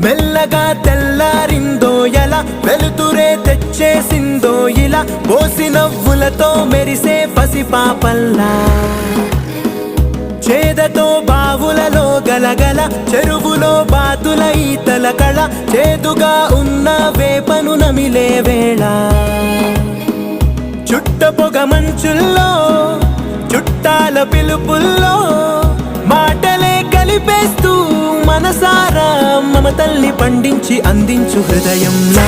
మెల్లగా తెల్లారిందో ఎలా, వెలుతురే తెచ్చేసిందో ఇలా, పోసి నవ్వులతో మెరిసే పసిపాపల్లా. చేదతో బావులలో గలగల, చెరువులో బాతుల ఈతల కళ, చేదుగా ఉన్న వేపను నమిలే వేళ. చుట్ట పొగ మంచుల్లో, చుట్టాల పిలుపుల్లో, మాటలే కలిపేస్తూ మనసారా మమతల్ని పండించి అందించు హృదయంలా.